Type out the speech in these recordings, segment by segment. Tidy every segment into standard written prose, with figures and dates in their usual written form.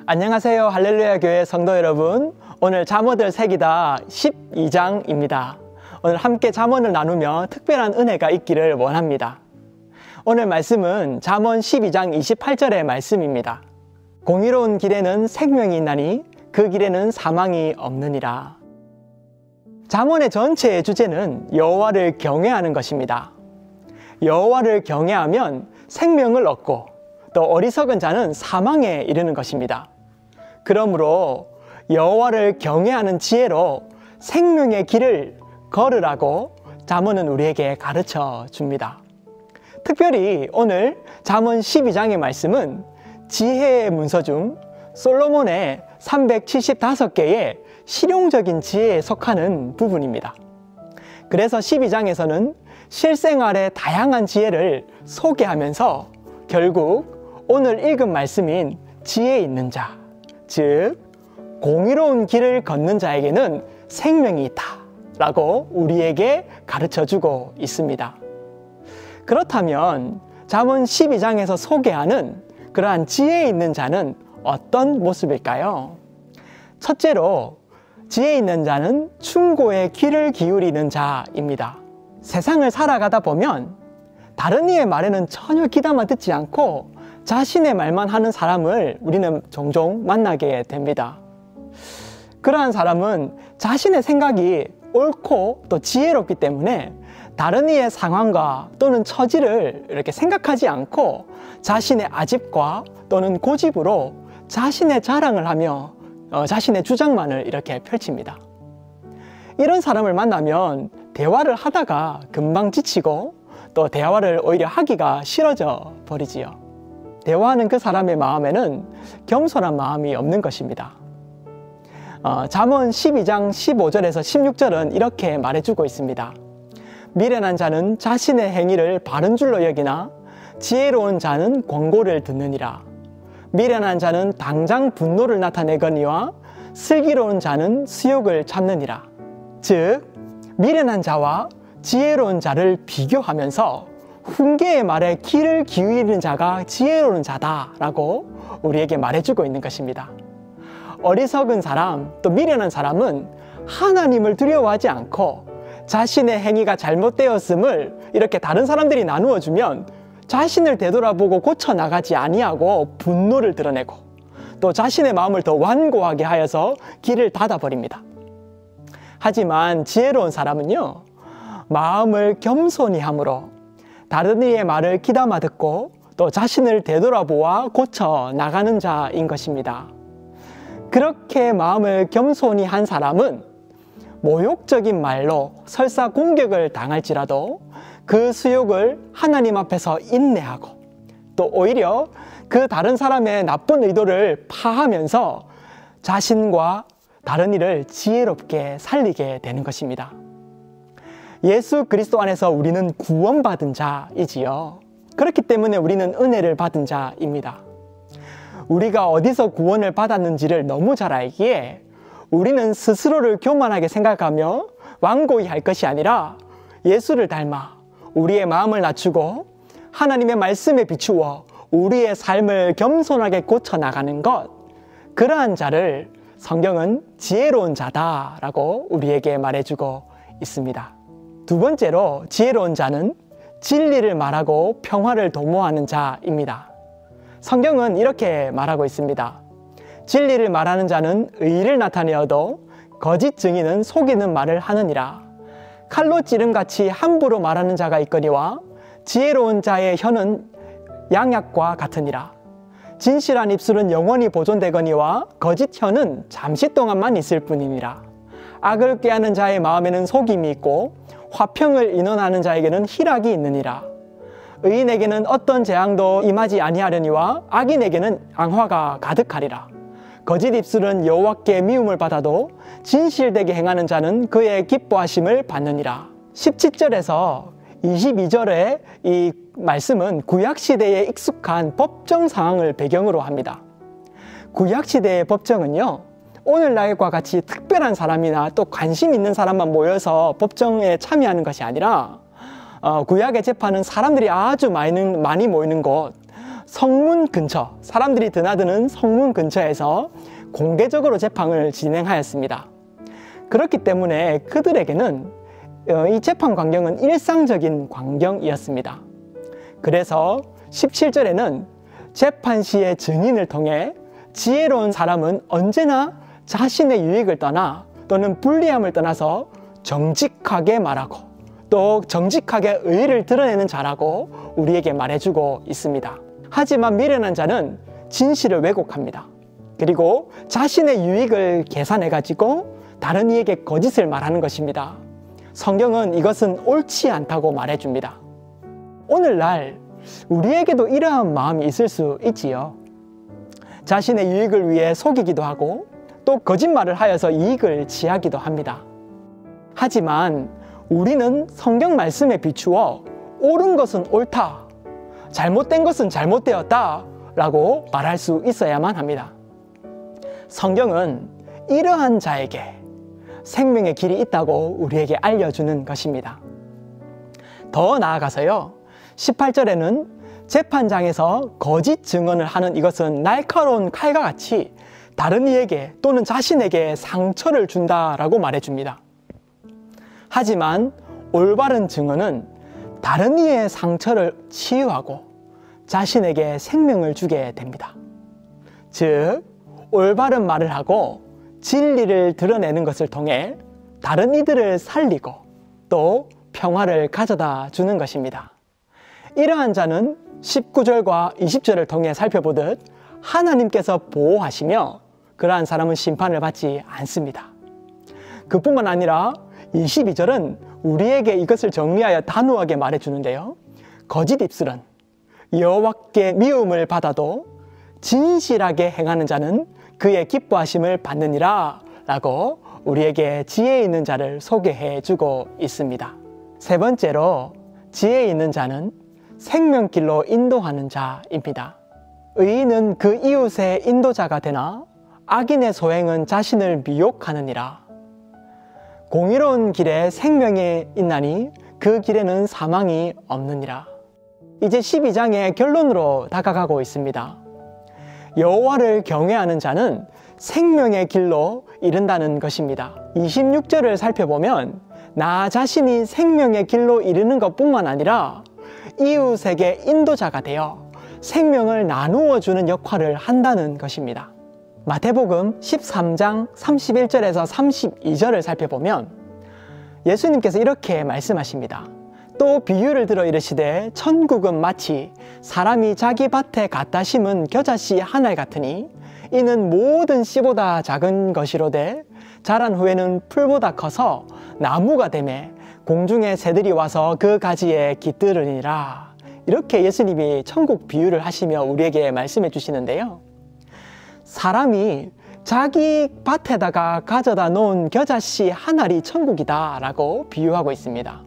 안녕하세요. 할렐루야 교회 성도 여러분. 오늘 잠언을 새기다 12장입니다. 오늘 함께 잠언을 나누며 특별한 은혜가 있기를 원합니다. 오늘 말씀은 잠언 12장 28절의 말씀입니다. 공의로운 길에는 생명이 있나니 그 길에는 사망이 없느니라. 잠언의 전체의 주제는 여호와를 경외하는 것입니다. 여호와를 경외하면 생명을 얻고 또 어리석은 자는 사망에 이르는 것입니다. 그러므로 여호와를 경외하는 지혜로 생명의 길을 걸으라고 잠언은 우리에게 가르쳐 줍니다. 특별히 오늘 잠언 12장의 말씀은 지혜의 문서 중 솔로몬의 375개의 실용적인 지혜에 속하는 부분입니다. 그래서 12장에서는 실생활의 다양한 지혜를 소개하면서 결국 오늘 읽은 말씀인 지혜 있는 자, 즉 공의로운 길을 걷는 자에게는 생명이 있다 라고 우리에게 가르쳐주고 있습니다. 그렇다면 잠언 12장에서 소개하는 그러한 지혜 있는 자는 어떤 모습일까요? 첫째로 지혜 있는 자는 충고에 귀를 기울이는 자입니다. 세상을 살아가다 보면 다른 이의 말에는 전혀 귀담아 듣지 않고 자신의 말만 하는 사람을 우리는 종종 만나게 됩니다. 그러한 사람은 자신의 생각이 옳고 또 지혜롭기 때문에 다른 이의 상황과 또는 처지를 이렇게 생각하지 않고 자신의 아집과 또는 고집으로 자신의 자랑을 하며 자신의 주장만을 이렇게 펼칩니다. 이런 사람을 만나면 대화를 하다가 금방 지치고 또 대화를 오히려 하기가 싫어져 버리지요. 대화하는 그 사람의 마음에는 겸손한 마음이 없는 것입니다. 잠언 12장 15절에서 16절은 이렇게 말해주고 있습니다. 미련한 자는 자신의 행위를 바른 줄로 여기나 지혜로운 자는 권고를 듣느니라. 미련한 자는 당장 분노를 나타내거니와 슬기로운 자는 수욕을 참느니라. 즉 미련한 자와 지혜로운 자를 비교하면서 훈계의 말에 귀를 기울이는 자가 지혜로운 자다라고 우리에게 말해주고 있는 것입니다. 어리석은 사람, 또 미련한 사람은 하나님을 두려워하지 않고 자신의 행위가 잘못되었음을 이렇게 다른 사람들이 나누어주면 자신을 되돌아보고 고쳐나가지 아니하고 분노를 드러내고 또 자신의 마음을 더 완고하게 하여서 길을 닫아버립니다. 하지만 지혜로운 사람은요, 마음을 겸손히 함으로 다른 이의 말을 귀담아 듣고 또 자신을 되돌아보아 고쳐 나가는 자인 것입니다. 그렇게 마음을 겸손히 한 사람은 모욕적인 말로 설사 공격을 당할지라도 그 수욕을 하나님 앞에서 인내하고 또 오히려 그 다른 사람의 나쁜 의도를 파하면서 자신과 다른 이를 지혜롭게 살리게 되는 것입니다. 예수 그리스도 안에서 우리는 구원받은 자이지요. 그렇기 때문에 우리는 은혜를 받은 자입니다. 우리가 어디서 구원을 받았는지를 너무 잘 알기에 우리는 스스로를 교만하게 생각하며 완고히 할 것이 아니라 예수를 닮아 우리의 마음을 낮추고 하나님의 말씀에 비추어 우리의 삶을 겸손하게 고쳐나가는 것, 그러한 자를 성경은 지혜로운 자다라고 우리에게 말해주고 있습니다. 두 번째로 지혜로운 자는 진리를 말하고 평화를 도모하는 자입니다. 성경은 이렇게 말하고 있습니다. 진리를 말하는 자는 의를 나타내어도 거짓 증인은 속이는 말을 하느니라. 칼로 찌름같이 함부로 말하는 자가 있거니와 지혜로운 자의 혀는 양약과 같으니라. 진실한 입술은 영원히 보존되거니와 거짓 혀는 잠시 동안만 있을 뿐이니라. 악을 꾀하는 자의 마음에는 속임이 있고 화평을 인원하는 자에게는 희락이 있느니라. 의인에게는 어떤 재앙도 임하지 아니하려니와 악인에게는 앙화가 가득하리라. 거짓 입술은 여호와께 미움을 받아도 진실되게 행하는 자는 그의 기뻐하심을 받느니라. 17절에서 22절의 이 말씀은 구약시대에 익숙한 법정 상황을 배경으로 합니다. 구약시대의 법정은요, 오늘날과 같이 특별한 사람이나 또 관심 있는 사람만 모여서 법정에 참여하는 것이 아니라 구약의 재판은 사람들이 아주 많이 모이는 곳, 성문 근처, 사람들이 드나드는 성문 근처에서 공개적으로 재판을 진행하였습니다. 그렇기 때문에 그들에게는 이 재판 광경은 일상적인 광경이었습니다. 그래서 17절에는 재판 시의 증인을 통해 지혜로운 사람은 언제나 자신의 유익을 떠나 또는 불리함을 떠나서 정직하게 말하고 또 정직하게 의의를 드러내는 자라고 우리에게 말해주고 있습니다. 하지만 미련한 자는 진실을 왜곡합니다. 그리고 자신의 유익을 계산해가지고 다른 이에게 거짓을 말하는 것입니다. 성경은 이것은 옳지 않다고 말해줍니다. 오늘날 우리에게도 이러한 마음이 있을 수 있지요. 자신의 유익을 위해 속이기도 하고 또 거짓말을 하여서 이익을 취하기도 합니다. 하지만 우리는 성경 말씀에 비추어 옳은 것은 옳다, 잘못된 것은 잘못되었다 라고 말할 수 있어야만 합니다. 성경은 이러한 자에게 생명의 길이 있다고 우리에게 알려주는 것입니다. 더 나아가서요, 18절에는 재판장에서 거짓 증언을 하는 이것은 날카로운 칼과 같이 다른 이에게 또는 자신에게 상처를 준다라고 말해줍니다. 하지만 올바른 증언은 다른 이의 상처를 치유하고 자신에게 생명을 주게 됩니다. 즉, 올바른 말을 하고 진리를 드러내는 것을 통해 다른 이들을 살리고 또 평화를 가져다 주는 것입니다. 이러한 자는 19절과 20절을 통해 살펴보듯 하나님께서 보호하시며 그러한 사람은 심판을 받지 않습니다. 그뿐만 아니라 22절은 우리에게 이것을 정리하여 단호하게 말해주는데요. 거짓 입술은 여호와께 미움을 받아도 진실하게 행하는 자는 그의 기뻐하심을 받느니라 라고 우리에게 지혜 있는 자를 소개해 주고 있습니다. 세 번째로 지혜 있는 자는 생명길로 인도하는 자입니다. 의인은 그 이웃의 인도자가 되나 악인의 소행은 자신을 미혹하느니라. 공의로운 길에 생명이 있나니 그 길에는 사망이 없느니라. 이제 12장의 결론으로 다가가고 있습니다. 여호와를 경외하는 자는 생명의 길로 이른다는 것입니다. 26절을 살펴보면 나 자신이 생명의 길로 이르는 것뿐만 아니라 이웃에게 인도자가 되어 생명을 나누어 주는 역할을 한다는 것입니다. 마태복음 13장 31절에서 32절을 살펴보면 예수님께서 이렇게 말씀하십니다. 또 비유를 들어 이르시되 천국은 마치 사람이 자기 밭에 갖다 심은 겨자씨 한 알 같으니 이는 모든 씨보다 작은 것이로되 자란 후에는 풀보다 커서 나무가 되매 공중의 새들이 와서 그 가지에 깃들으니라. 이렇게 예수님이 천국 비유를 하시며 우리에게 말씀해 주시는데요. 사람이 자기 밭에다가 가져다 놓은 겨자씨 한 알이 천국이다 라고 비유하고 있습니다.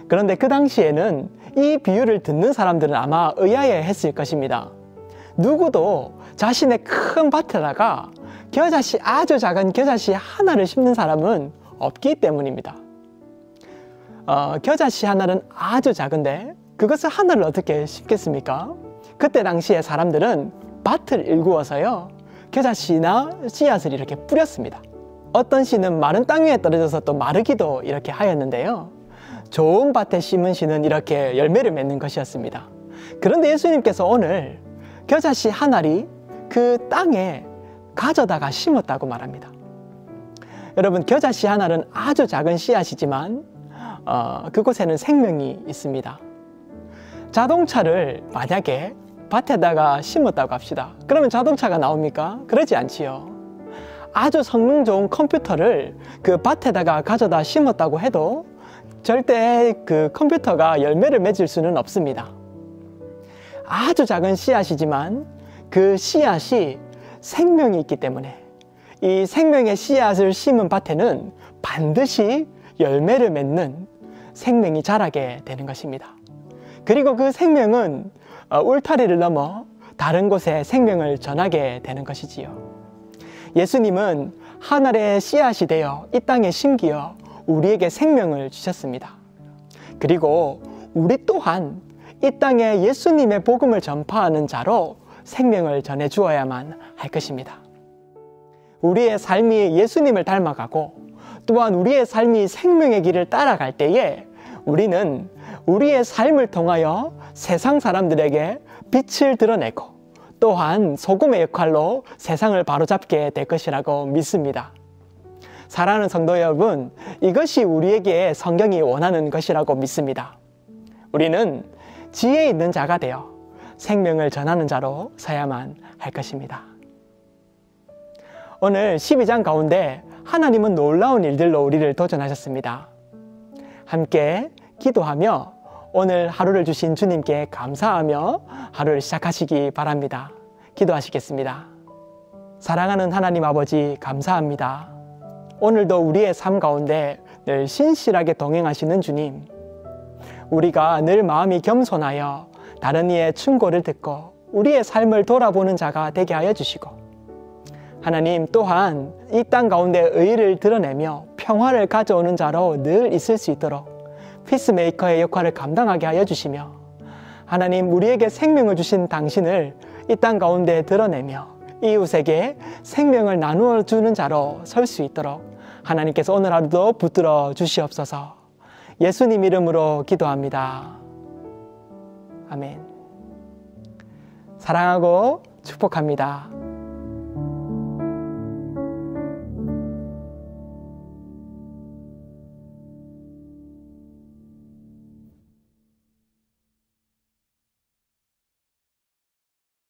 그런데 그 당시에는 이 비유를 듣는 사람들은 아마 의아해 했을 것입니다. 누구도 자신의 큰 밭에다가 겨자씨, 아주 작은 겨자씨 하나를 심는 사람은 없기 때문입니다. 겨자씨 하나는 아주 작은데 그것을 하나를 어떻게 심겠습니까? 그때 당시에 사람들은 밭을 일구어서요, 겨자씨나 씨앗을 이렇게 뿌렸습니다. 어떤 씨는 마른 땅 위에 떨어져서 또 마르기도 이렇게 하였는데요. 좋은 밭에 심은 씨는 이렇게 열매를 맺는 것이었습니다. 그런데 예수님께서 오늘 겨자씨 한 알이 그 땅에 가져다가 심었다고 말합니다. 여러분, 겨자씨 한 알은 아주 작은 씨앗이지만 그곳에는 생명이 있습니다. 자동차를 만약에 밭에다가 심었다고 합시다. 그러면 자동차가 나옵니까? 그러지 않지요. 아주 성능 좋은 컴퓨터를 그 밭에다가 가져다 심었다고 해도 절대 그 컴퓨터가 열매를 맺을 수는 없습니다. 아주 작은 씨앗이지만 그 씨앗이 생명이 있기 때문에 이 생명의 씨앗을 심은 밭에는 반드시 열매를 맺는 생명이 자라게 되는 것입니다. 그리고 그 생명은 울타리를 넘어 다른 곳에 생명을 전하게 되는 것이지요. 예수님은 하늘의 씨앗이 되어 이 땅에 심기어 우리에게 생명을 주셨습니다. 그리고 우리 또한 이 땅에 예수님의 복음을 전파하는 자로 생명을 전해 주어야만 할 것입니다. 우리의 삶이 예수님을 닮아가고 또한 우리의 삶이 생명의 길을 따라갈 때에 우리는 우리의 삶을 통하여 세상 사람들에게 빛을 드러내고 또한 소금의 역할로 세상을 바로잡게 될 것이라고 믿습니다. 사랑하는 성도 여러분, 이것이 우리에게 성경이 원하는 것이라고 믿습니다. 우리는 지혜 있는 자가 되어 생명을 전하는 자로 서야만 할 것입니다. 오늘 12장 가운데 하나님은 놀라운 일들로 우리를 도전하셨습니다. 함께 기도하며 오늘 하루를 주신 주님께 감사하며 하루를 시작하시기 바랍니다. 기도하시겠습니다. 사랑하는 하나님 아버지, 감사합니다. 오늘도 우리의 삶 가운데 늘 신실하게 동행하시는 주님, 우리가 늘 마음이 겸손하여 다른 이의 충고를 듣고 우리의 삶을 돌아보는 자가 되게 하여 주시고, 하나님 또한 이 땅 가운데 의의를 드러내며 평화를 가져오는 자로 늘 있을 수 있도록 피스메이커의 역할을 감당하게 하여 주시며, 하나님 우리에게 생명을 주신 당신을 이 땅 가운데 드러내며 이웃에게 생명을 나누어 주는 자로 설 수 있도록 하나님께서 오늘 하루도 붙들어 주시옵소서. 예수님 이름으로 기도합니다. 아멘. 사랑하고 축복합니다.